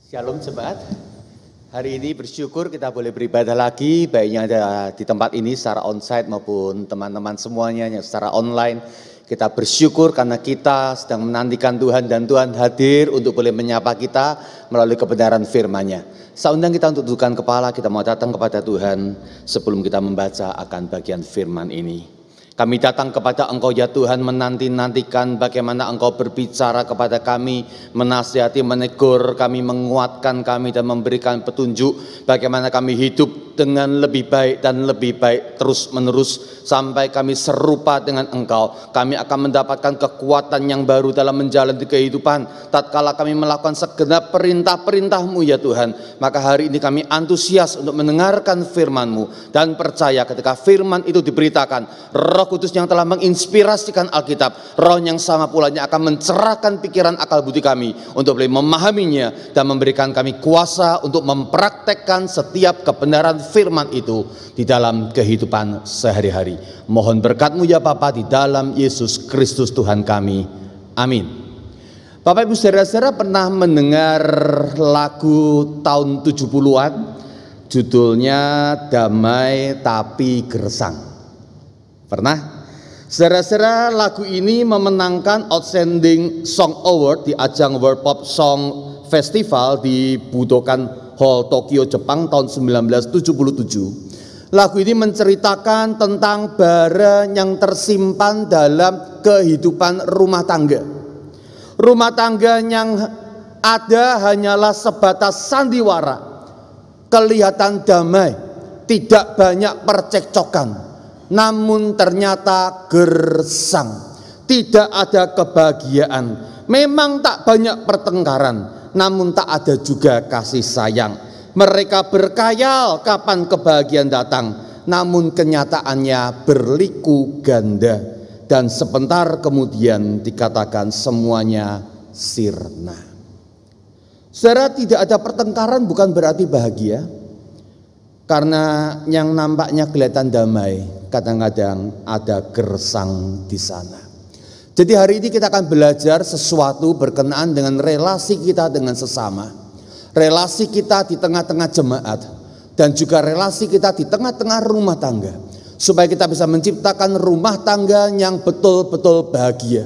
Shalom jemaat. Hari ini bersyukur kita boleh beribadah lagi, baiknya ada di tempat ini secara onsite maupun teman-teman semuanya yang secara online. Kita bersyukur karena kita sedang menantikan Tuhan dan Tuhan hadir untuk boleh menyapa kita melalui kebenaran firman-Nya. Saya undang kita untuk tundukkan kepala, kita mau datang kepada Tuhan sebelum kita membaca akan bagian firman ini. Kami datang kepada Engkau ya Tuhan, menanti-nantikan bagaimana Engkau berbicara kepada kami, menasihati, menegur kami, menguatkan kami dan memberikan petunjuk bagaimana kami hidup dengan lebih baik dan lebih baik terus menerus sampai kami serupa dengan Engkau. Kami akan mendapatkan kekuatan yang baru dalam menjalani kehidupan tatkala kami melakukan segenap perintah-perintah-Mu ya Tuhan. Maka hari ini kami antusias untuk mendengarkan firman-Mu dan percaya ketika firman itu diberitakan, Roh Kudus yang telah menginspirasikan Alkitab, Roh yang sama pulanya akan mencerahkan pikiran akal budi kami untuk boleh memahaminya dan memberikan kami kuasa untuk mempraktekkan setiap kebenaran firman itu di dalam kehidupan sehari-hari. Mohon berkat-Mu ya Bapa di dalam Yesus Kristus Tuhan kami. Amin. Bapak Ibu saudara-saudara pernah mendengar lagu tahun 70-an judulnya Damai Tapi Gersang? Pernah? Saudara-saudara, lagu ini memenangkan Outstanding Song Award di ajang World Pop Song Festival di Budokan Hall Tokyo, Jepang tahun 1977. Lagu ini menceritakan tentang bara yang tersimpan dalam kehidupan rumah tangga. Rumah tangga yang ada hanyalah sebatas sandiwara, kelihatan damai, tidak banyak percekcokan. Namun ternyata gersang, tidak ada kebahagiaan. Memang tak banyak pertengkaran, namun tak ada juga kasih sayang. Mereka berkhayal kapan kebahagiaan datang, namun kenyataannya berliku ganda. Dan sebentar kemudian dikatakan semuanya sirna. Saudara, tidak ada pertengkaran bukan berarti bahagia. Karena yang nampaknya kelihatan damai, kadang-kadang ada gersang di sana. Jadi hari ini kita akan belajar sesuatu berkenaan dengan relasi kita dengan sesama, relasi kita di tengah-tengah jemaat, dan juga relasi kita di tengah-tengah rumah tangga, supaya kita bisa menciptakan rumah tangga yang betul-betul bahagia.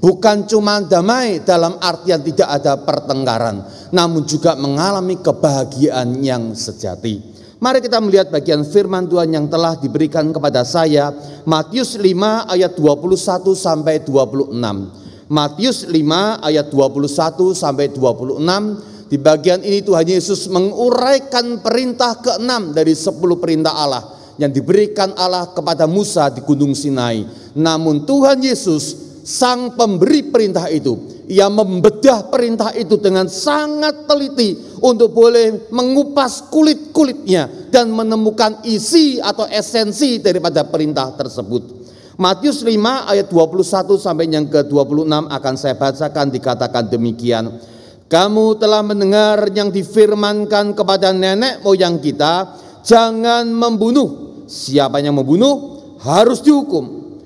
Bukan cuma damai dalam artian tidak ada pertengkaran, namun juga mengalami kebahagiaan yang sejati. Mari kita melihat bagian firman Tuhan yang telah diberikan kepada saya, Matius 5 ayat 21 sampai 26. Matius 5 ayat 21 sampai 26. Di bagian ini Tuhan Yesus menguraikan perintah ke-6 dari 10 perintah Allah yang diberikan Allah kepada Musa di Gunung Sinai. Namun Tuhan Yesus, sang pemberi perintah itu, ia membedah perintah itu dengan sangat teliti untuk boleh mengupas kulit-kulitnya dan menemukan isi atau esensi daripada perintah tersebut. Matius 5 ayat 21 sampai yang ke-26 akan saya bacakan, dikatakan demikian. Kamu telah mendengar yang difirmankan kepada nenek moyang kita, jangan membunuh. Siapa yang membunuh harus dihukum.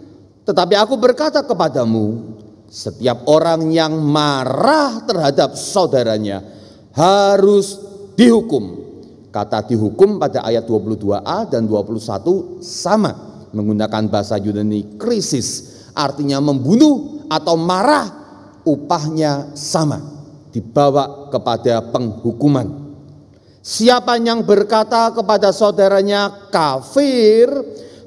Tetapi aku berkata kepadamu, setiap orang yang marah terhadap saudaranya harus dihukum. Kata dihukum pada ayat 22a dan 21 sama, menggunakan bahasa Yunani krisis, artinya membunuh atau marah, upahnya sama, dibawa kepada penghukuman. Siapa yang berkata kepada saudaranya kafir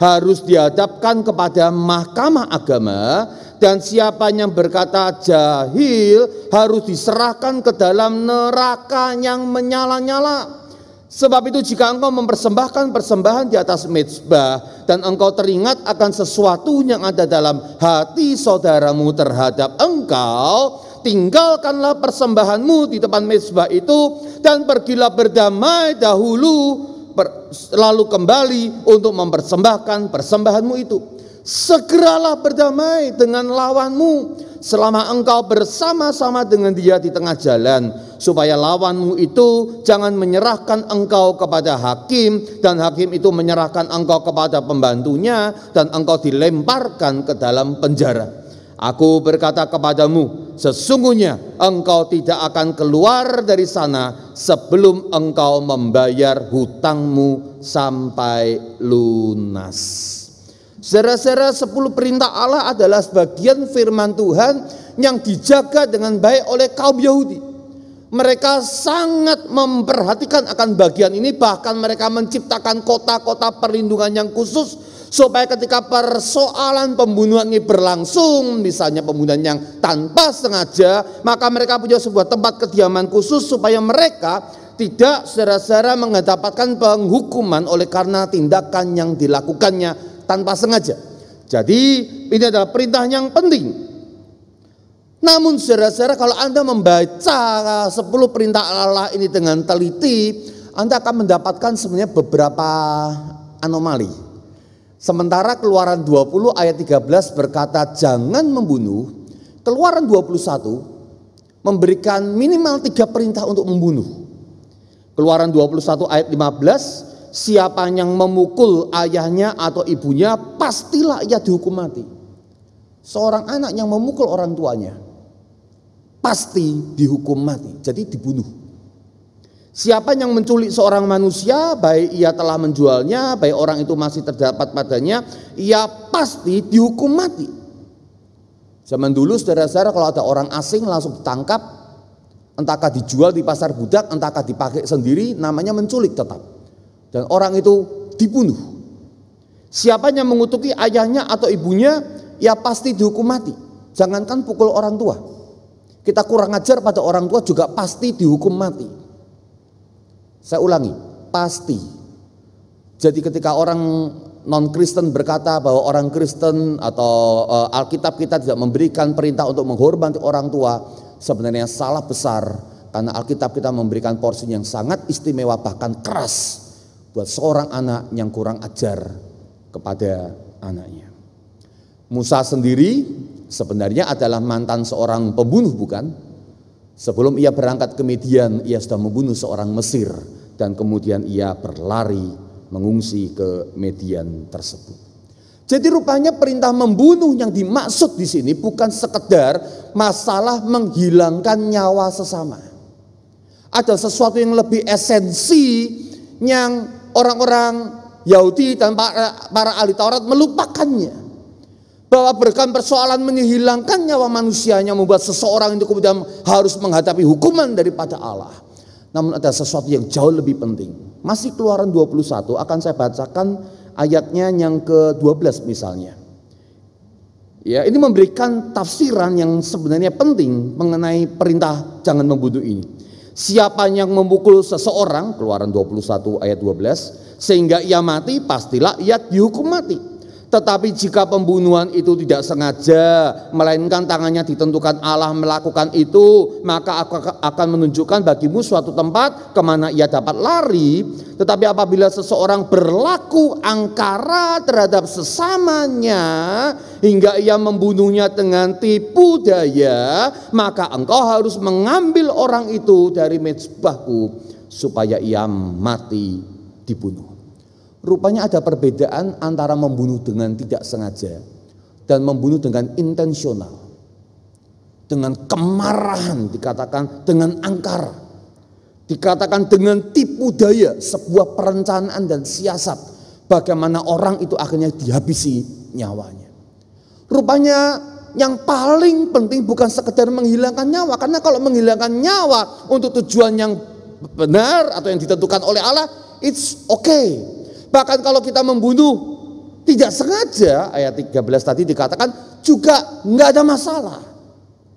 harus dihadapkan kepada mahkamah agama, dan siapa yang berkata jahil harus diserahkan ke dalam neraka yang menyala-nyala. Sebab itu jika engkau mempersembahkan persembahan di atas mezbah dan engkau teringat akan sesuatu yang ada dalam hati saudaramu terhadap engkau, tinggalkanlah persembahanmu di depan mezbah itu dan pergilah berdamai dahulu, lalu kembali untuk mempersembahkan persembahanmu itu. Segeralah berdamai dengan lawanmu selama engkau bersama-sama dengan dia di tengah jalan, supaya lawanmu itu jangan menyerahkan engkau kepada hakim, dan hakim itu menyerahkan engkau kepada pembantunya, dan engkau dilemparkan ke dalam penjara. Aku berkata kepadamu, sesungguhnya engkau tidak akan keluar dari sana sebelum engkau membayar hutangmu sampai lunas. Saudara-saudara, 10 perintah Allah adalah sebagian firman Tuhan yang dijaga dengan baik oleh kaum Yahudi. Mereka sangat memperhatikan akan bagian ini, bahkan mereka menciptakan kota-kota perlindungan yang khusus supaya ketika persoalan pembunuhan ini berlangsung, misalnya pembunuhan yang tanpa sengaja, maka mereka punya sebuah tempat kediaman khusus supaya mereka tidak saudara-saudara mendapatkan penghukuman oleh karena tindakan yang dilakukannya tanpa sengaja. Jadi ini adalah perintah yang penting. Namun saudara-saudara, kalau Anda membaca 10 perintah Allah ini dengan teliti, Anda akan mendapatkan sebenarnya beberapa anomali. Sementara Keluaran 20 ayat 13 berkata jangan membunuh, Keluaran 21 memberikan minimal 3 perintah untuk membunuh. Keluaran 21 ayat 15, siapa yang memukul ayahnya atau ibunya pastilah ia dihukum mati. Seorang anak yang memukul orang tuanya pasti dihukum mati, jadi dibunuh. Siapa yang menculik seorang manusia, baik ia telah menjualnya, baik orang itu masih terdapat padanya, ia pasti dihukum mati. Zaman dulu saudara-saudara, kalau ada orang asing langsung ditangkap, entahkah dijual di pasar budak, entahkah dipakai sendiri, namanya menculik tetap. Dan orang itu dibunuh. Siapa yang mengutuki ayahnya atau ibunya, ia pasti dihukum mati. Jangankan pukul orang tua, kita kurang ajar pada orang tua juga pasti dihukum mati. Saya ulangi, pasti. Jadi ketika orang non-Kristen berkata bahwa orang Kristen atau Alkitab kita tidak memberikan perintah untuk menghormati orang tua, sebenarnya salah besar, karena Alkitab kita memberikan porsi yang sangat istimewa, bahkan keras buat seorang anak yang kurang ajar kepada anaknya. Musa sendiri sebenarnya adalah mantan seorang pembunuh, bukan? Sebelum ia berangkat ke Midian, ia sudah membunuh seorang Mesir dan kemudian ia berlari mengungsi ke Midian tersebut. Jadi rupanya perintah membunuh yang dimaksud di sini bukan sekedar masalah menghilangkan nyawa sesama. Ada sesuatu yang lebih esensi yang orang-orang Yahudi dan para ahli Taurat melupakannya. Bahwa berkan persoalan menghilangkan nyawa manusianya membuat seseorang itu kemudian harus menghadapi hukuman daripada Allah. Namun ada sesuatu yang jauh lebih penting. Masih Keluaran 21 akan saya bacakan ayatnya yang ke-12 misalnya. Ya, ini memberikan tafsiran yang sebenarnya penting mengenai perintah jangan membunuh ini. Siapa yang memukul seseorang, Keluaran 21 ayat 12, sehingga ia mati, pastilah ia dihukum mati. Tetapi jika pembunuhan itu tidak sengaja, melainkan tangannya ditentukan Allah melakukan itu, maka akan menunjukkan bagimu suatu tempat kemana ia dapat lari. Tetapi apabila seseorang berlaku angkara terhadap sesamanya, hingga ia membunuhnya dengan tipu daya, maka engkau harus mengambil orang itu dari mezbahku, supaya ia mati dibunuh. Rupanya ada perbedaan antara membunuh dengan tidak sengaja dan membunuh dengan intensional. Dengan kemarahan, dikatakan dengan angkara, dikatakan dengan tipu daya, sebuah perencanaan dan siasat bagaimana orang itu akhirnya dihabisi nyawanya. Rupanya yang paling penting bukan sekedar menghilangkan nyawa, karena kalau menghilangkan nyawa untuk tujuan yang benar atau yang ditentukan oleh Allah, it's okay. Bahkan kalau kita membunuh tidak sengaja, ayat 13 tadi dikatakan juga nggak ada masalah.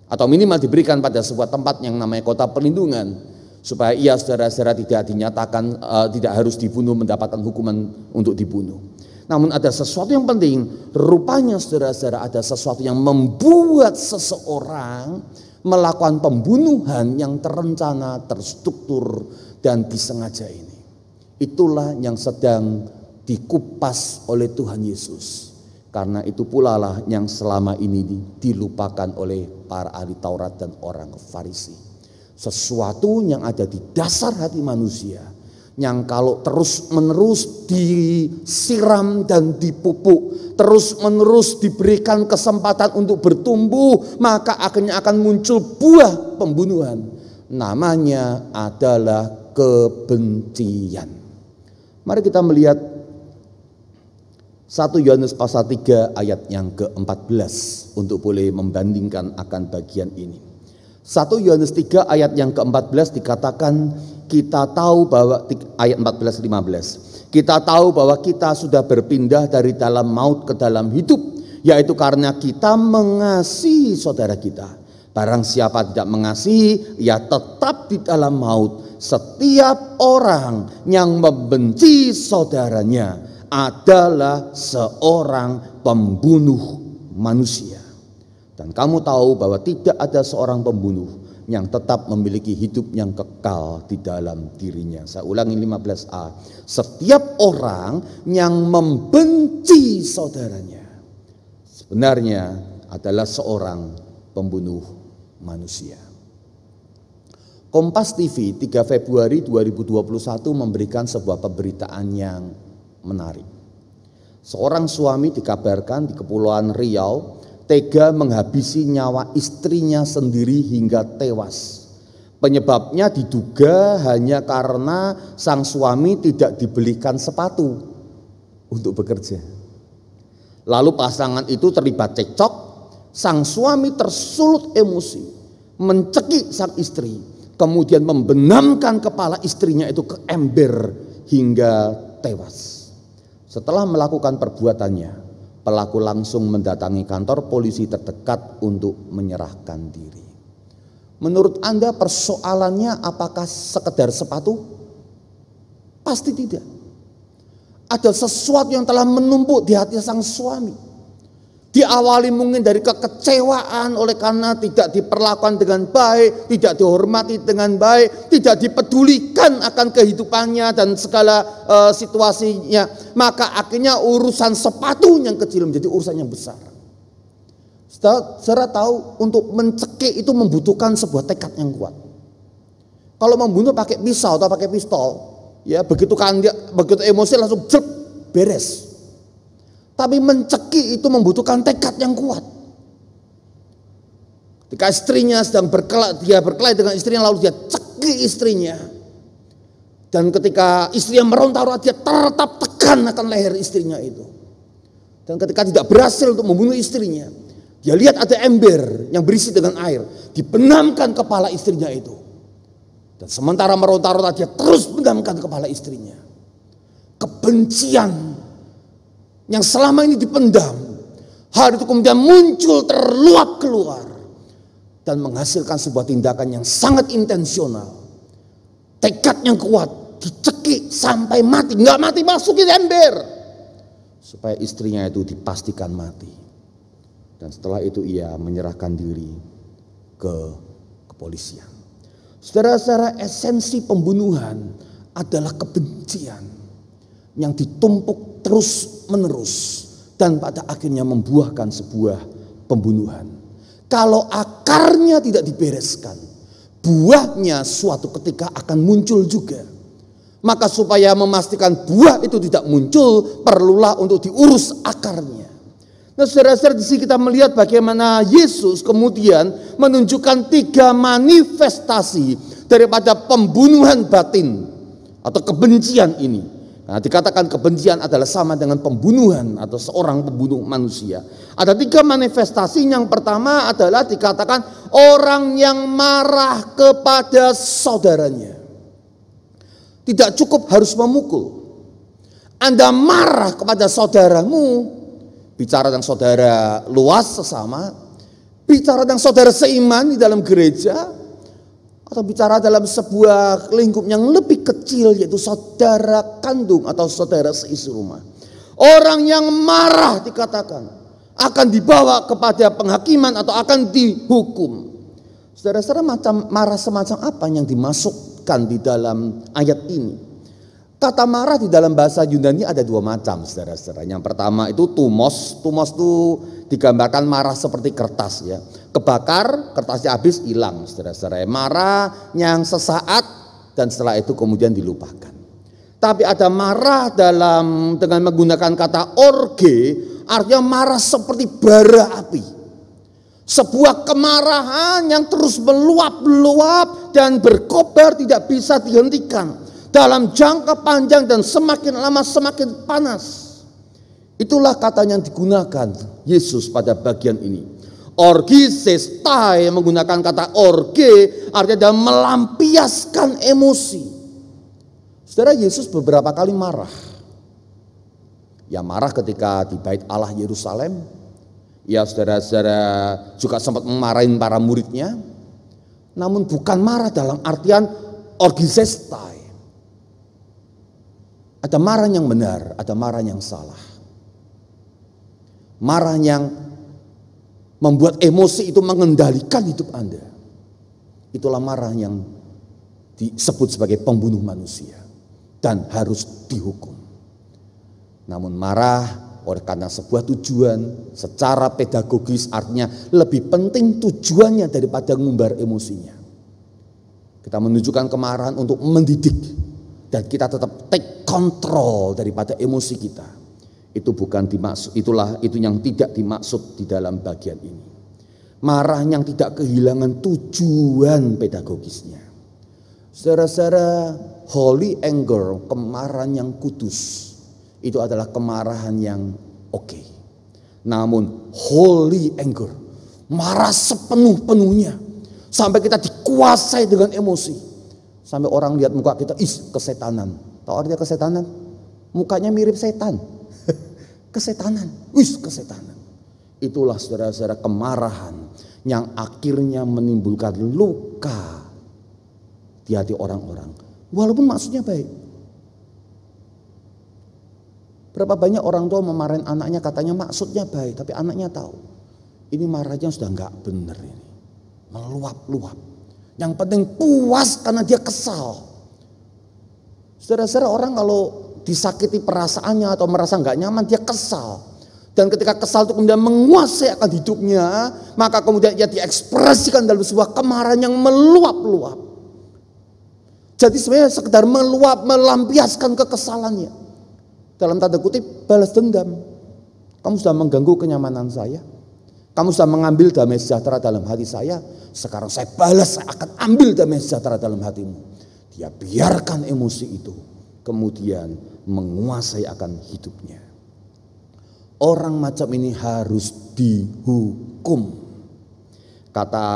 Atau minimal diberikan pada sebuah tempat yang namanya kota perlindungan, supaya ia saudara-saudara tidak dinyatakan tidak harus dibunuh, mendapatkan hukuman untuk dibunuh. Namun ada sesuatu yang penting, rupanya saudara-saudara ada sesuatu yang membuat seseorang melakukan pembunuhan yang terencana, terstruktur dan disengaja ini. Itulah yang sedang dikupas oleh Tuhan Yesus. Karena itu pula lah yang selama ini dilupakan oleh para ahli Taurat dan orang Farisi. Sesuatu yang ada di dasar hati manusia yang kalau terus-menerus disiram dan dipupuk, terus-menerus diberikan kesempatan untuk bertumbuh, maka akhirnya akan muncul buah pembunuhan. Namanya adalah kebencian. Mari kita melihat 1 Yohanes pasal 3 ayat yang ke-14 untuk boleh membandingkan akan bagian ini. 1 Yohanes 3 ayat yang ke-14 dikatakan, kita tahu bahwa, ayat 14-15, kita tahu bahwa kita sudah berpindah dari dalam maut ke dalam hidup, yaitu karena kita mengasihi saudara kita. Barang siapa tidak mengasihi, ia tetap di dalam maut. Setiap orang yang membenci saudaranya adalah seorang pembunuh manusia. Dan kamu tahu bahwa tidak ada seorang pembunuh yang tetap memiliki hidup yang kekal di dalam dirinya. Saya ulangi 15a. Setiap orang yang membenci saudaranya sebenarnya adalah seorang pembunuh manusia. Kompas TV 3 Februari 2021 memberikan sebuah pemberitaan yang menarik. Seorang suami dikabarkan di Kepulauan Riau tega menghabisi nyawa istrinya sendiri hingga tewas. Penyebabnya diduga hanya karena sang suami tidak dibelikan sepatu untuk bekerja. Lalu pasangan itu terlibat cekcok, sang suami tersulut emosi, mencekik sang istri, kemudian membenamkan kepala istrinya itu ke ember hingga tewas. Setelah melakukan perbuatannya, pelaku langsung mendatangi kantor polisi terdekat untuk menyerahkan diri. Menurut Anda persoalannya apakah sekedar sepatu? Pasti tidak. Ada sesuatu yang telah menumpuk di hati sang suami. Diawali mungkin dari kekecewaan oleh karena tidak diperlakukan dengan baik, tidak dihormati dengan baik, tidak dipedulikan akan kehidupannya dan segala situasinya. Maka akhirnya urusan sepatu yang kecil menjadi urusan yang besar. Saudara tahu untuk mencekik itu membutuhkan sebuah tekad yang kuat. Kalau membunuh pakai pisau atau pakai pistol, ya begitu emosi langsung jep, beres. Tapi mencekik itu membutuhkan tekad yang kuat. Ketika istrinya sedang berkelahi dengan istrinya, lalu dia cekik istrinya. Dan ketika istrinya meronta-ronta, dia tetap tekan akan leher istrinya itu. Dan ketika tidak berhasil untuk membunuh istrinya, dia lihat ada ember yang berisi dengan air, dibenamkan kepala istrinya itu. Dan sementara meronta-ronta, dia terus benamkan kepala istrinya. Kebencian yang selama ini dipendam, hari itu kemudian muncul, terluap keluar dan menghasilkan sebuah tindakan yang sangat intensional. Tekad yang kuat, dicekik sampai mati, nggak mati masukin ember supaya istrinya itu dipastikan mati. Dan setelah itu ia menyerahkan diri ke kepolisian. Saudara-saudara, esensi pembunuhan adalah kebencian yang ditumpuk terus menerus dan pada akhirnya membuahkan sebuah pembunuhan. Kalau akarnya tidak dibereskan, buahnya suatu ketika akan muncul juga. Maka supaya memastikan buah itu tidak muncul, perlulah untuk diurus akarnya. Nah, saudara-saudara, di sini kita melihat bagaimana Yesus kemudian menunjukkan 3 manifestasi daripada pembunuhan batin atau kebencian ini. Nah, dikatakan kebencian adalah sama dengan pembunuhan atau seorang pembunuh manusia. Ada 3 manifestasi. Yang pertama adalah dikatakan orang yang marah kepada saudaranya. Tidak cukup harus memukul. Anda marah kepada saudaramu, bicara dengan saudara luas sesama, bicara dengan saudara seiman di dalam gereja, atau bicara dalam sebuah lingkup yang lebih kecil, yaitu saudara kandung atau saudara seisi rumah. Orang yang marah dikatakan akan dibawa kepada penghakiman atau akan dihukum. Saudara-saudara, marah semacam apa yang dimasukkan di dalam ayat ini? Kata marah di dalam bahasa Yunani ada 2 macam, saudara-saudara. Yang pertama itu tumos. Tumos itu digambarkan marah seperti kertas, ya. Kebakar, kertasnya habis, hilang, saudara-saudara. Marah yang sesaat dan setelah itu kemudian dilupakan. Tapi ada marah dengan menggunakan kata orge, artinya marah seperti bara api. Sebuah kemarahan yang terus meluap-luap dan berkobar tidak bisa dihentikan dalam jangka panjang dan semakin lama semakin panas. Itulah kata yang digunakan Yesus pada bagian ini. Orgisestai menggunakan kata orge artinya adalah melampiaskan emosi. Saudara, Yesus beberapa kali marah. Ya, marah ketika di Bait Allah Yerusalem. Ya, saudara-saudara, juga sempat memarahin para muridnya. Namun bukan marah dalam artian orgisestai. Ada marah yang benar, ada marah yang salah. Marah yang membuat emosi itu mengendalikan hidup Anda. Itulah marah yang disebut sebagai pembunuh manusia dan harus dihukum. Namun marah karena sebuah tujuan secara pedagogis, artinya lebih penting tujuannya daripada mengumbar emosinya. Kita menunjukkan kemarahan untuk mendidik dan kita tetap take control daripada emosi kita. Itu bukan dimaksud, itu yang tidak dimaksud di dalam bagian ini. Marah yang tidak kehilangan tujuan pedagogisnya. Saudara-saudara, holy anger, kemarahan yang kudus, itu adalah kemarahan yang oke. Namun holy anger, marah sepenuh-penuhnya sampai kita dikuasai dengan emosi. Sampai orang lihat muka kita, kesetanan. Tahu artinya kesetanan? Mukanya mirip setan. Kesetanan, kesetanan. Itulah saudara-saudara kemarahan yang akhirnya menimbulkan luka di hati orang-orang. Walaupun maksudnya baik. Berapa banyak orang tua memarahin anaknya katanya maksudnya baik, tapi anaknya tahu ini marahnya sudah enggak benar ini. Meluap-luap. Yang penting puas karena dia kesal. Saudara-saudara, orang kalau disakiti perasaannya atau merasa enggak nyaman, dia kesal. Dan ketika kesal itu kemudian menguasai akan hidupnya, maka kemudian ia diekspresikan dalam sebuah kemarahan yang meluap-luap. Jadi sebenarnya sekedar meluap, melampiaskan kekesalannya. Dalam tanda kutip, balas dendam. Kamu sudah mengganggu kenyamanan saya. Kamu sudah mengambil damai sejahtera dalam hati saya. Sekarang saya balas, saya akan ambil damai sejahtera dalam hatimu. Dia biarkan emosi itu kemudian menguasai akan hidupnya. Orang macam ini harus dihukum. Kata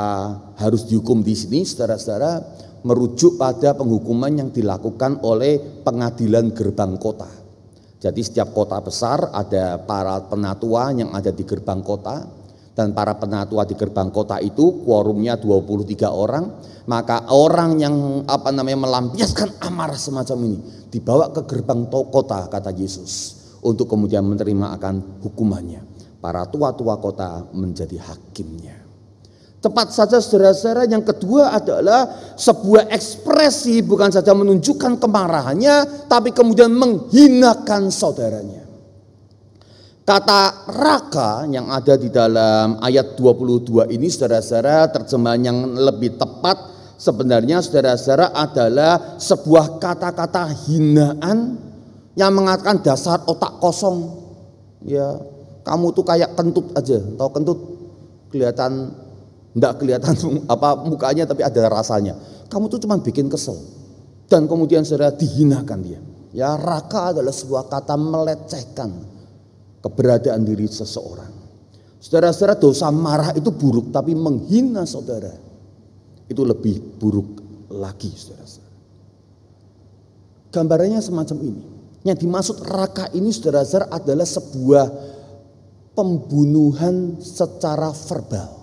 harus dihukum di sini, saudara-saudara, merujuk pada penghukuman yang dilakukan oleh pengadilan gerbang kota. Jadi setiap kota besar ada para penatua yang ada di gerbang kota, dan para penatua di gerbang kota itu quorumnya 23 orang, maka orang yang melampiaskan amarah semacam ini dibawa ke gerbang kota, kata Yesus, untuk kemudian menerima akan hukumannya. Para tua-tua kota menjadi hakimnya. Tepat saja saudara-saudara, yang kedua adalah sebuah ekspresi bukan saja menunjukkan kemarahannya, tapi kemudian menghinakan saudaranya. Kata raka yang ada di dalam ayat 22 ini, saudara-saudara, terjemahan yang lebih tepat sebenarnya saudara-saudara adalah sebuah kata-kata hinaan yang mengatakan dasar otak kosong. Ya, kamu tuh kayak kentut aja, tahu kentut? Enggak kelihatan mukanya tapi ada rasanya. Kamu tuh cuma bikin kesel. Dan kemudian saudara dihinakan dia. Ya, raka adalah sebuah kata melecehkan keberadaan diri seseorang. Saudara-saudara, dosa marah itu buruk, tapi menghina saudara itu lebih buruk lagi, saudara-saudara. Gambarannya semacam ini. Yang dimaksud raka ini, saudara-saudara, adalah sebuah pembunuhan secara verbal.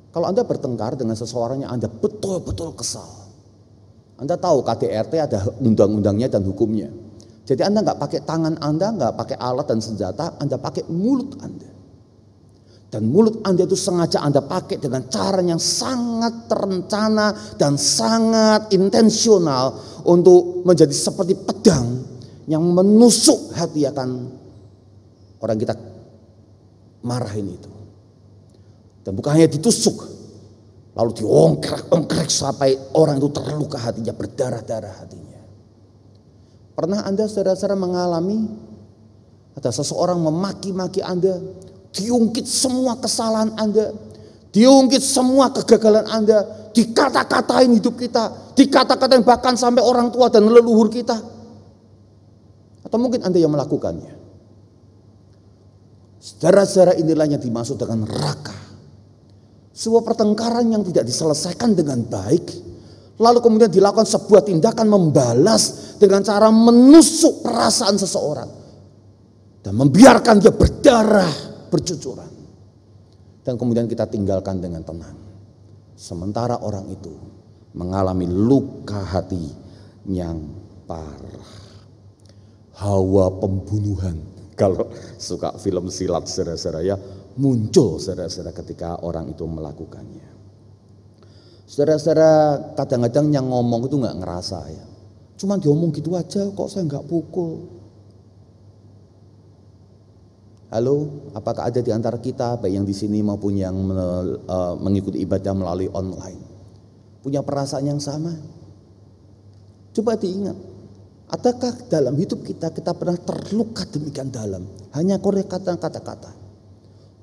Kalau Anda bertengkar dengan seseorang yang Anda betul-betul kesal, Anda tahu KDRT ada undang-undangnya dan hukumnya. Jadi Anda nggak pakai tangan Anda, nggak pakai alat dan senjata, Anda pakai mulut Anda. Dan mulut Anda itu sengaja Anda pakai dengan cara yang sangat terencana dan sangat intensional untuk menjadi seperti pedang yang menusuk hati akan orang kita marahin itu. Dan bukan hanya ditusuk, lalu diongkrek-ongkrek sampai orang itu terluka hatinya, berdarah-darah hatinya. Pernah Anda saudara-saudara mengalami ada seseorang memaki-maki Anda, diungkit semua kesalahan Anda, diungkit semua kegagalan Anda, dikata-katain hidup kita, dikata-katain bahkan sampai orang tua dan leluhur kita. Atau mungkin Anda yang melakukannya. Saudara-saudara, inilah yang dimaksud dengan raka. Sebuah pertengkaran yang tidak diselesaikan dengan baik, lalu kemudian dilakukan sebuah tindakan membalas dengan cara menusuk perasaan seseorang dan membiarkan dia berdarah bercucuran, dan kemudian kita tinggalkan dengan tenang, sementara orang itu mengalami luka hati yang parah. Hawa pembunuhan, kalau suka film silat saudara-saudara ya, muncul saudara-saudara ketika orang itu melakukannya. Saudara-saudara, kadang-kadang yang ngomong itu nggak ngerasa ya, cuman diomong gitu aja kok, saya nggak pukul. Halo, apakah ada di antara kita, baik yang di sini maupun yang mengikuti ibadah melalui online, punya perasaan yang sama? Coba diingat, adakah dalam hidup kita pernah terluka demikian dalam hanya oleh kata-kata?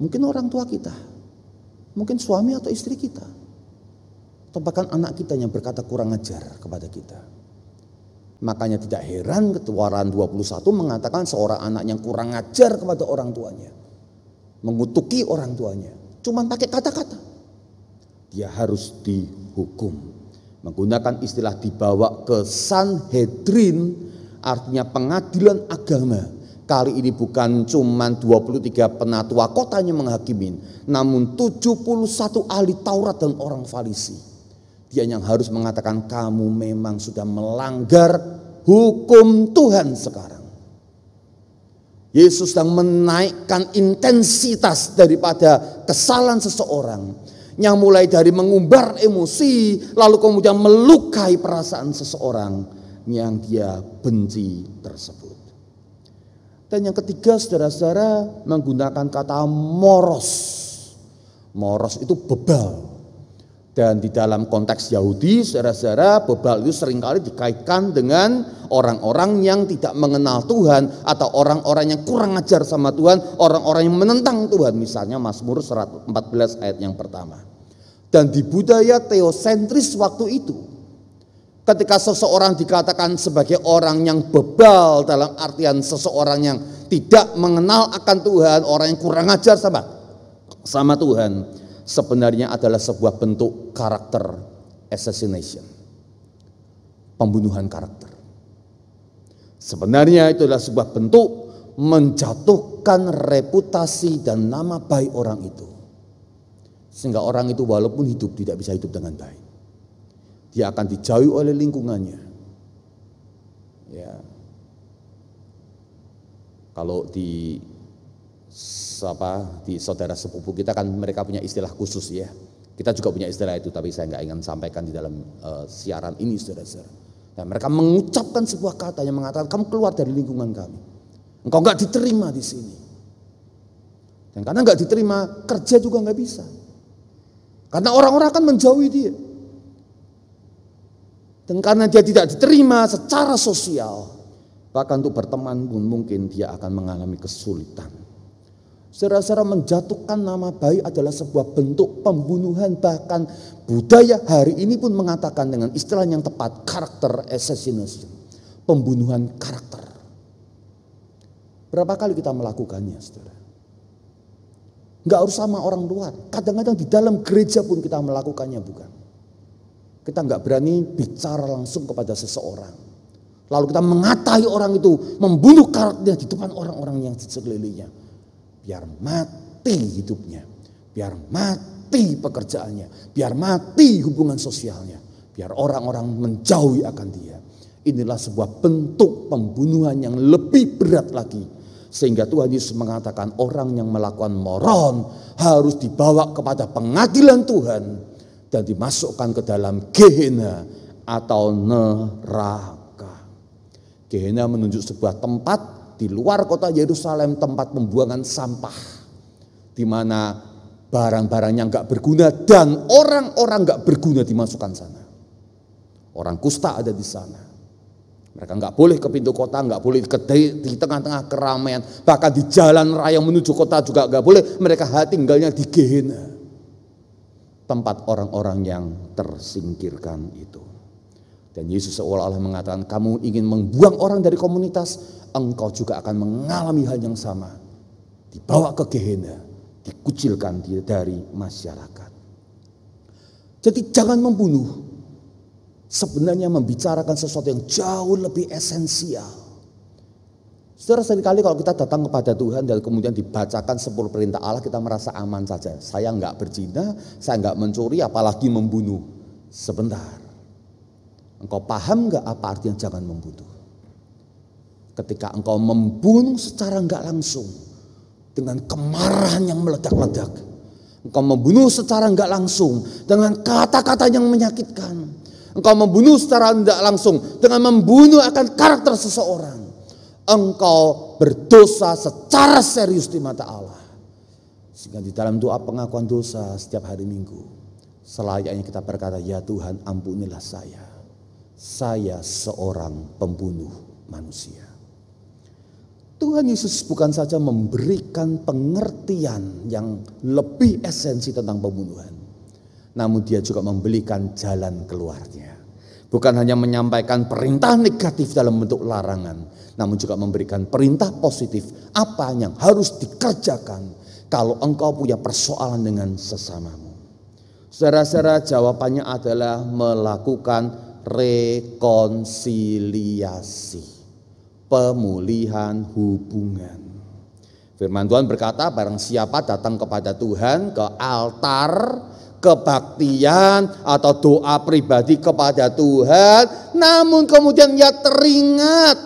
Mungkin orang tua kita, mungkin suami atau istri kita, atau bahkan anak kita yang berkata kurang ajar kepada kita. Makanya tidak heran Keluaran 21 mengatakan seorang anak yang kurang ajar kepada orang tuanya, mengutuki orang tuanya, cuman pakai kata-kata, dia harus dihukum. Menggunakan istilah dibawa ke Sanhedrin, artinya pengadilan agama. Kali ini bukan cuma 23 penatua kotanya menghakimin, namun 71 ahli Taurat dan orang Farisi. Dia yang harus mengatakan kamu memang sudah melanggar hukum Tuhan sekarang. Yesus sedang menaikkan intensitas daripada kesalahan seseorang yang mulai dari mengumbar emosi, lalu kemudian melukai perasaan seseorang yang dia benci tersebut. Dan yang ketiga saudara-saudara, menggunakan kata moros. Moros itu bebal. Dan di dalam konteks Yahudi saudara-saudara, bebal itu seringkali dikaitkan dengan orang-orang yang tidak mengenal Tuhan, atau orang-orang yang kurang ajar sama Tuhan, orang-orang yang menentang Tuhan. Misalnya Mazmur 114 ayat yang pertama. Dan di budaya teosentris waktu itu, ketika seseorang dikatakan sebagai orang yang bebal, dalam artian seseorang yang tidak mengenal akan Tuhan, orang yang kurang ajar sama Tuhan, sebenarnya adalah sebuah bentuk karakter assassination, pembunuhan karakter. Sebenarnya itu adalah sebuah bentuk menjatuhkan reputasi dan nama baik orang itu, sehingga orang itu walaupun hidup tidak bisa hidup dengan baik. Dia akan dijauhi oleh lingkungannya. Ya. Kalau di saudara sepupu kita kan mereka punya istilah khusus ya. Kita juga punya istilah itu, tapi saya nggak ingin sampaikan di dalam siaran ini saudara-saudara. Dan mereka mengucapkan sebuah kata yang mengatakan kamu keluar dari lingkungan kami. Engkau nggak diterima di sini. Dan karena nggak diterima, kerja juga nggak bisa. Karena orang-orang akan menjauhi dia. Dan karena dia tidak diterima secara sosial, bahkan untuk berteman pun mungkin dia akan mengalami kesulitan. Saudara-saudara, menjatuhkan nama baik adalah sebuah bentuk pembunuhan. Bahkan budaya hari ini pun mengatakan dengan istilah yang tepat, karakter assassination, pembunuhan karakter. Berapa kali kita melakukannya saudara? Enggak harus sama orang luar, kadang-kadang di dalam gereja pun kita melakukannya, bukan? Kita nggak berani bicara langsung kepada seseorang, lalu kita mengatai orang itu, membunuh karakternya di depan orang-orang yang di sekelilingnya, biar mati hidupnya, biar mati pekerjaannya, biar mati hubungan sosialnya, biar orang-orang menjauhi akan dia. Inilah sebuah bentuk pembunuhan yang lebih berat lagi, sehingga Tuhan Yesus mengatakan orang yang melakukan moron harus dibawa kepada pengadilan Tuhan dan dimasukkan ke dalam Gehenna atau neraka. Gehenna menunjuk sebuah tempat di luar kota Yerusalem, tempat pembuangan sampah, di mana barang-barang yang gak berguna dan orang-orang gak berguna dimasukkan sana. Orang kusta ada di sana, Mereka nggak boleh ke pintu kota, nggak boleh di tengah-tengah keramaian, bahkan di jalan raya menuju kota juga nggak boleh. Mereka tinggalnya di Gehenna, tempat orang-orang yang tersingkirkan itu. Dan Yesus seolah-olah mengatakan, kamu ingin membuang orang dari komunitas, engkau juga akan mengalami hal yang sama. Dibawa ke Gehenna, dikucilkan dari masyarakat. Jadi jangan membunuh. Sebenarnya membicarakan sesuatu yang jauh lebih esensial. Saudara, seringkali kalau kita datang kepada Tuhan dan kemudian dibacakan 10 perintah Allah, kita merasa aman saja. Saya enggak berzina, saya enggak mencuri, apalagi membunuh. Sebentar. Engkau paham enggak apa artinya jangan membunuh? Ketika engkau membunuh secara enggak langsung, dengan kemarahan yang meledak-ledak. Engkau membunuh secara enggak langsung, dengan kata-kata yang menyakitkan. Engkau membunuh secara tidak langsung dengan membunuh akan karakter seseorang. Engkau berdosa secara serius di mata Allah. Sehingga di dalam doa pengakuan dosa setiap hari Minggu, selayaknya kita berkata, ya Tuhan, ampunilah saya. Saya seorang pembunuh manusia. Tuhan Yesus bukan saja memberikan pengertian yang lebih esensi tentang pembunuhan, namun dia juga memberikan jalan keluarnya. Bukan hanya menyampaikan perintah negatif dalam bentuk larangan, namun juga memberikan perintah positif apa yang harus dikerjakan kalau engkau punya persoalan dengan sesamamu. Saudara-saudara, jawabannya adalah melakukan rekonsiliasi, pemulihan hubungan. Firman Tuhan berkata, barang siapa datang kepada Tuhan ke altar kebaktian atau doa pribadi kepada Tuhan, namun kemudian ia teringat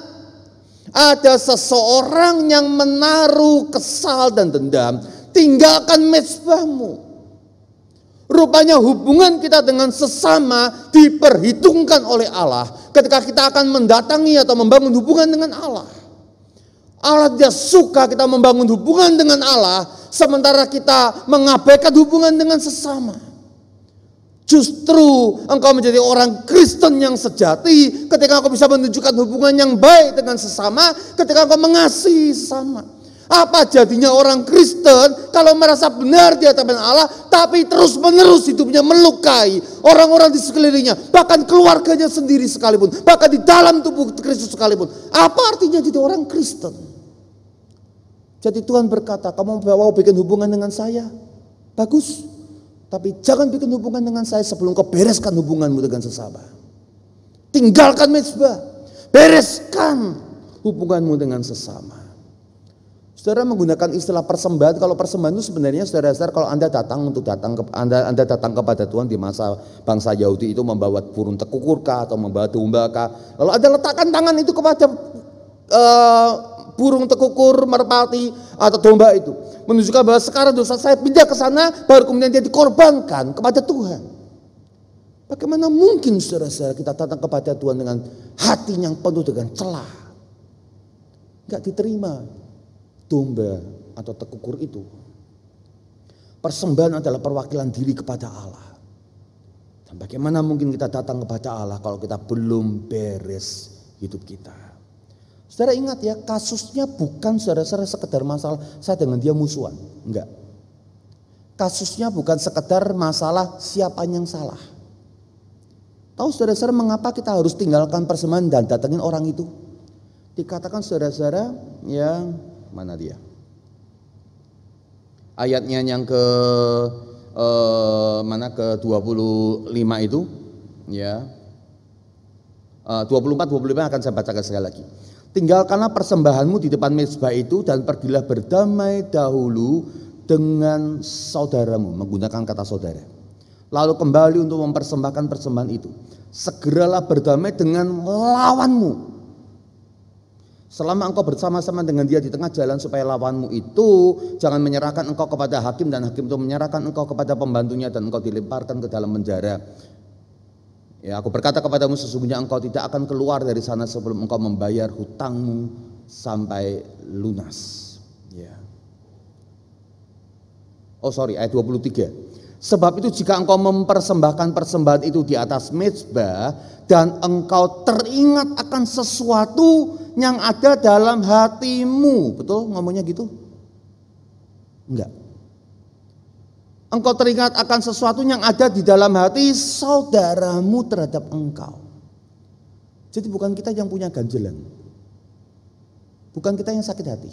ada seseorang yang menaruh kesal dan dendam, tinggalkan mezbahmu. Rupanya hubungan kita dengan sesama diperhitungkan oleh Allah ketika kita akan mendatangi atau membangun hubungan dengan Allah. Allah tidak suka kita membangun hubungan dengan Allah sementara kita mengabaikan hubungan dengan sesama. Justru engkau menjadi orang Kristen yang sejati ketika engkau bisa menunjukkan hubungan yang baik dengan sesama, ketika engkau mengasihi sesama. Apa jadinya orang Kristen kalau merasa benar di hadapan Allah, tapi terus-menerus hidupnya melukai orang-orang di sekelilingnya, bahkan keluarganya sendiri sekalipun, bahkan di dalam tubuh Kristus sekalipun. Apa artinya jadi orang Kristen? Jadi Tuhan berkata, kamu mau bikin hubungan dengan saya? Bagus. Tapi jangan bikin hubungan dengan saya sebelum kau bereskan hubunganmu dengan sesama. Tinggalkan mezbah. Bereskan hubunganmu dengan sesama. Saudara menggunakan istilah persembahan. Kalau persembahan itu sebenarnya saudara-saudara, kalau Anda datang kepada Tuhan di masa bangsa Yahudi itu membawa burung tekukur atau membawa domba kah. Lalu Anda letakkan tangan itu kepada burung tekukur, merpati atau domba itu, menunjukkan bahwa sekarang dosa saya pindah ke sana, baru kemudian dia dikorbankan kepada Tuhan. Bagaimana mungkin saudara-saudara kita datang kepada Tuhan dengan hati yang penuh dengan celah? Enggak diterima domba atau tekukur itu. Persembahan adalah perwakilan diri kepada Allah. Dan bagaimana mungkin kita datang kepada Allah kalau kita belum beres hidup kita? Saudara ingat ya, kasusnya bukan saudara-saudara sekedar masalah saya dengan dia musuhan. Enggak. Kasusnya bukan sekedar masalah siapa yang salah. Tahu saudara-saudara mengapa kita harus tinggalkan persembahan dan datangin orang itu? Dikatakan saudara-saudara, ya mana dia? Ayatnya yang ke ke-25 itu, ya. 24-25 akan saya bacakan sekali lagi. Tinggalkanlah persembahanmu di depan mezbah itu dan pergilah berdamai dahulu dengan saudaramu, menggunakan kata saudara. Lalu kembali untuk mempersembahkan persembahan itu. Segeralah berdamai dengan lawanmu. Selama engkau bersama-sama dengan dia di tengah jalan, supaya lawanmu itu jangan menyerahkan engkau kepada hakim dan hakim itu menyerahkan engkau kepada pembantunya dan engkau dilemparkan ke dalam penjara. Ya, aku berkata kepadamu, sesungguhnya engkau tidak akan keluar dari sana sebelum engkau membayar hutangmu sampai lunas. Ya. Oh sorry, ayat 23. Sebab itu jika engkau mempersembahkan persembahan itu di atas mezbah dan engkau teringat akan sesuatu yang ada dalam hatimu, betul ngomongnya gitu? Enggak. Engkau teringat akan sesuatu yang ada di dalam hati saudaramu terhadap engkau. Jadi bukan kita yang punya ganjelan, bukan kita yang sakit hati,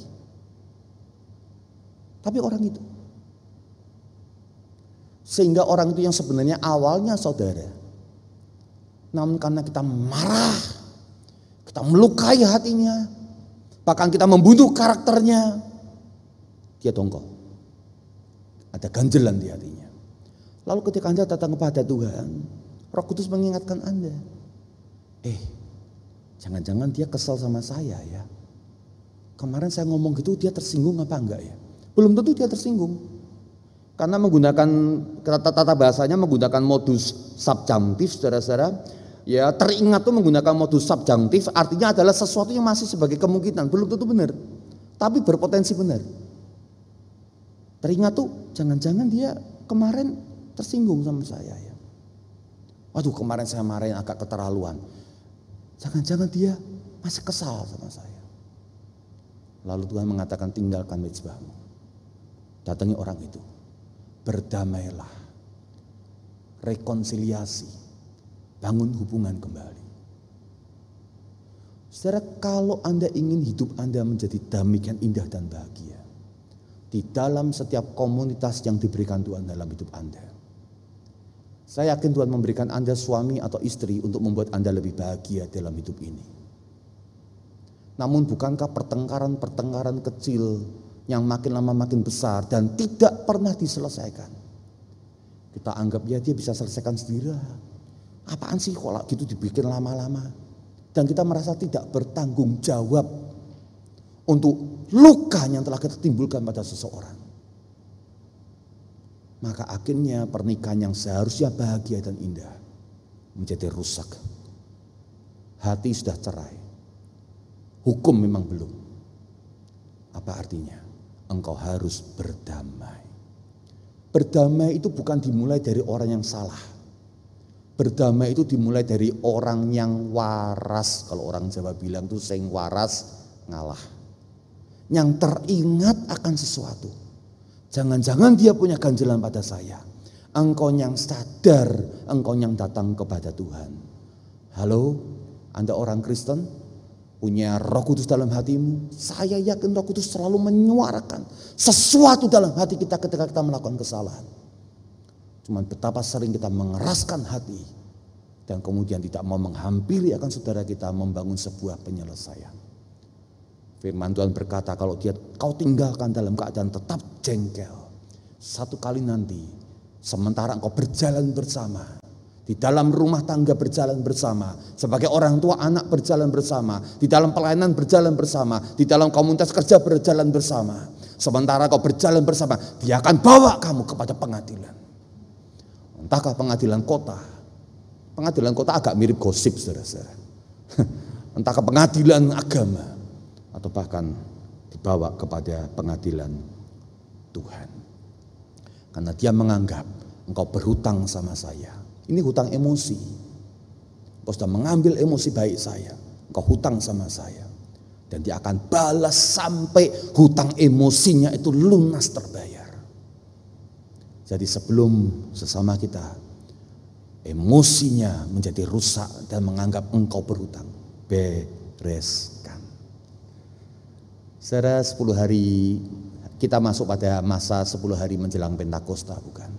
tapi orang itu. Sehingga orang itu yang sebenarnya awalnya saudara, namun karena kita marah, kita melukai hatinya, bahkan kita membunuh karakternya, dia dongkol. Ada ganjelan di hatinya. Lalu ketika Anda datang kepada Tuhan, Roh Kudus mengingatkan Anda, jangan-jangan dia kesal sama saya ya. Kemarin saya ngomong gitu, dia tersinggung apa enggak ya? Belum tentu dia tersinggung. Karena menggunakan tata bahasanya menggunakan modus subjunctif, saudara-saudara. Ya, teringat itu menggunakan modus subjunctif artinya adalah sesuatu yang masih sebagai kemungkinan, belum tentu benar, tapi berpotensi benar. Teringat tuh jangan-jangan dia kemarin tersinggung sama saya ya. Waduh, kemarin saya marahin agak keterlaluan. Jangan-jangan dia masih kesal sama saya. Lalu Tuhan mengatakan, tinggalkan mezbahmu, datangi orang itu, berdamailah, rekonsiliasi, bangun hubungan kembali. Saudara, kalau Anda ingin hidup Anda menjadi demikian indah dan bahagia, di dalam setiap komunitas yang diberikan Tuhan dalam hidup Anda, saya yakin Tuhan memberikan Anda suami atau istri untuk membuat Anda lebih bahagia dalam hidup ini. Namun bukankah pertengkaran-pertengkaran kecil yang makin lama makin besar dan tidak pernah diselesaikan, kita anggap ya dia bisa selesaikan sendiri. Apaan sih kok gitu dibikin lama-lama? Dan kita merasa tidak bertanggung jawab untuk luka yang telah kita timbulkan pada seseorang. Maka akhirnya pernikahan yang seharusnya bahagia dan indah menjadi rusak. Hati sudah cerai, hukum memang belum. Apa artinya? Engkau harus berdamai. Berdamai itu bukan dimulai dari orang yang salah. Berdamai itu dimulai dari orang yang waras. Kalau orang Jawa bilang itu sing waras ngalah. Yang teringat akan sesuatu. Jangan-jangan dia punya ganjelan pada saya. Engkau yang sadar, engkau yang datang kepada Tuhan. Halo, Anda orang Kristen? Punya Roh Kudus dalam hatimu? Saya yakin Roh Kudus selalu menyuarakan sesuatu dalam hati kita ketika kita melakukan kesalahan. Cuman betapa sering kita mengeraskan hati dan kemudian tidak mau menghampiri akan saudara kita membangun sebuah penyelesaian. Firman Tuhan berkata, kalau kau tinggalkan dalam keadaan tetap jengkel, satu kali nanti sementara engkau berjalan bersama, di dalam rumah tangga berjalan bersama, sebagai orang tua anak berjalan bersama, di dalam pelayanan berjalan bersama, di dalam komunitas kerja berjalan bersama. Sementara kau berjalan bersama, dia akan bawa kamu kepada pengadilan. Entahkah pengadilan kota. Pengadilan kota agak mirip gosip, saudara-saudara. Entahkah pengadilan agama, atau bahkan dibawa kepada pengadilan Tuhan. Karena dia menganggap engkau berhutang sama saya. Ini hutang emosi. Engkau sudah mengambil emosi baik saya. Engkau hutang sama saya. Dan dia akan balas sampai hutang emosinya itu lunas terbayar. Jadi sebelum sesama kita emosinya menjadi rusak dan menganggap engkau berhutang, bereskan. Saudara, 10 hari kita masuk pada masa 10 hari menjelang Pentakosta, bukan?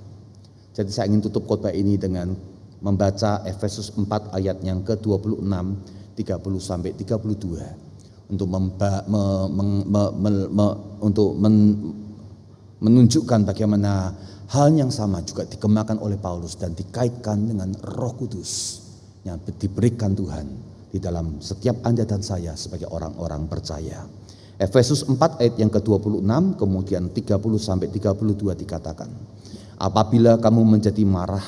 Jadi saya ingin tutup khotbah ini dengan membaca Efesus 4 ayat yang ke-26, 30 sampai 32 untuk menunjukkan bagaimana hal yang sama juga dikembangkan oleh Paulus dan dikaitkan dengan Roh Kudus yang diberikan Tuhan di dalam setiap Anda dan saya sebagai orang-orang percaya. Efesus 4 ayat yang ke-26 kemudian 30 sampai 32 dikatakan, apabila kamu menjadi marah,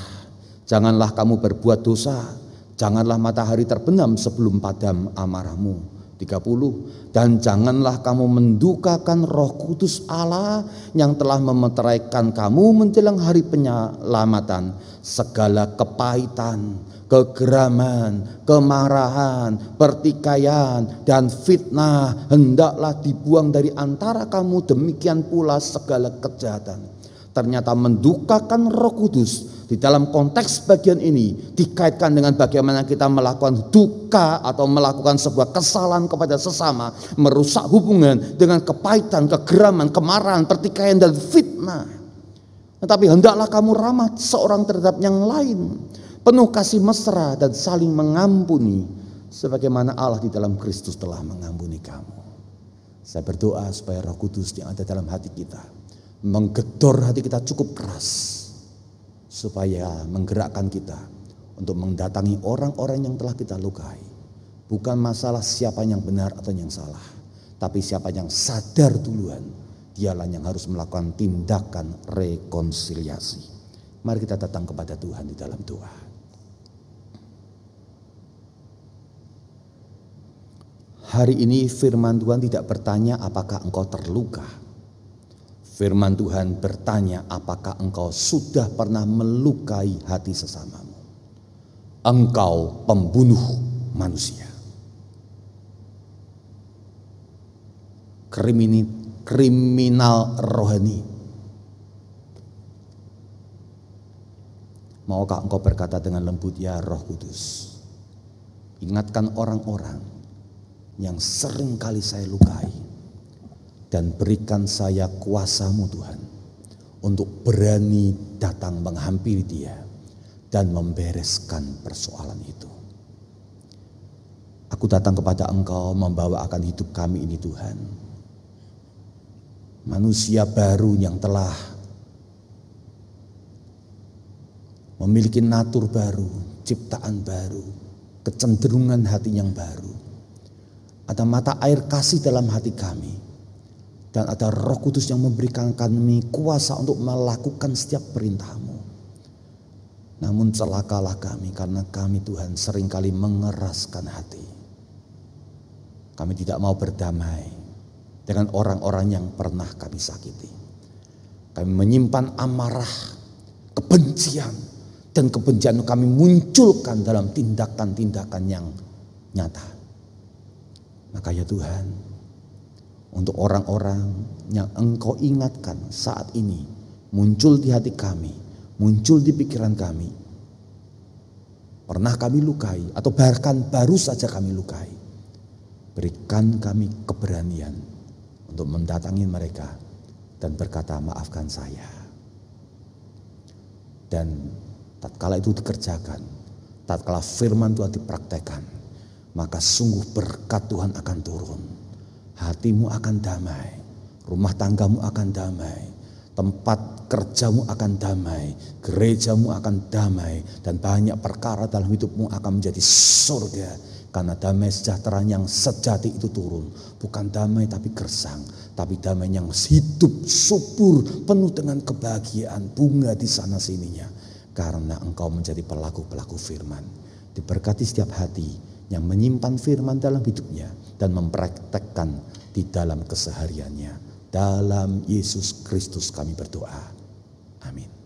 janganlah kamu berbuat dosa, janganlah matahari terbenam sebelum padam amarahmu, 30. Dan janganlah kamu mendukakan Roh Kudus Allah yang telah memeteraikan kamu menjelang hari penyelamatan. Segala kepahitan, kegeraman, kemarahan, pertikaian, dan fitnah hendaklah dibuang dari antara kamu, demikian pula segala kejahatan. Ternyata mendukakan Roh Kudus di dalam konteks bagian ini dikaitkan dengan bagaimana kita melakukan duka atau melakukan sebuah kesalahan kepada sesama, merusak hubungan dengan kepahitan, kegeraman, kemarahan, pertikaian, dan fitnah. Tetapi hendaklah kamu ramah seorang terhadap yang lain, penuh kasih mesra dan saling mengampuni, sebagaimana Allah di dalam Kristus telah mengampuni kamu. Saya berdoa supaya Roh Kudus yang ada dalam hati kita menggedor hati kita cukup keras, supaya menggerakkan kita untuk mendatangi orang-orang yang telah kita lukai. Bukan masalah siapa yang benar atau yang salah, tapi siapa yang sadar duluan, dialah yang harus melakukan tindakan rekonsiliasi. Mari kita datang kepada Tuhan di dalam doa. Hari ini firman Tuhan tidak bertanya apakah engkau terluka. Firman Tuhan bertanya, apakah engkau sudah pernah melukai hati sesamamu? Engkau pembunuh manusia. Kriminal rohani. Maukah engkau berkata dengan lembut, ya Roh Kudus, ingatkan orang-orang yang sering kali saya lukai, dan berikan saya kuasa-Mu Tuhan untuk berani datang menghampiri dia dan membereskan persoalan itu. Aku datang kepada Engkau membawa akan hidup kami ini Tuhan, manusia baru yang telah memiliki natur baru, ciptaan baru, kecenderungan hati yang baru. Ada mata air kasih dalam hati kami. Dan ada Roh Kudus yang memberikan kami kuasa untuk melakukan setiap perintah-Mu. Namun celakalah kami, karena kami Tuhan seringkali mengeraskan hati. Kami tidak mau berdamai dengan orang-orang yang pernah kami sakiti. Kami menyimpan amarah, kebencian, dan kebencian kami munculkan dalam tindakan-tindakan yang nyata. Maka ya Tuhan, untuk orang-orang yang Engkau ingatkan saat ini, muncul di hati kami, muncul di pikiran kami, pernah kami lukai atau bahkan baru saja kami lukai, berikan kami keberanian untuk mendatangi mereka dan berkata, maafkan saya. Dan tatkala itu dikerjakan, tatkala firman Tuhan dipraktekkan, maka sungguh berkat Tuhan akan turun. Hatimu akan damai, rumah tanggamu akan damai, tempat kerjamu akan damai, gerejamu akan damai, dan banyak perkara dalam hidupmu akan menjadi surga. Karena damai sejahtera yang sejati itu turun, bukan damai tapi gersang, tapi damai yang hidup subur, penuh dengan kebahagiaan, bunga di sana sininya. Karena engkau menjadi pelaku-pelaku firman. Diberkati setiap hati yang menyimpan firman dalam hidupnya dan mempraktekkan di dalam kesehariannya. Dalam Yesus Kristus kami berdoa. Amin.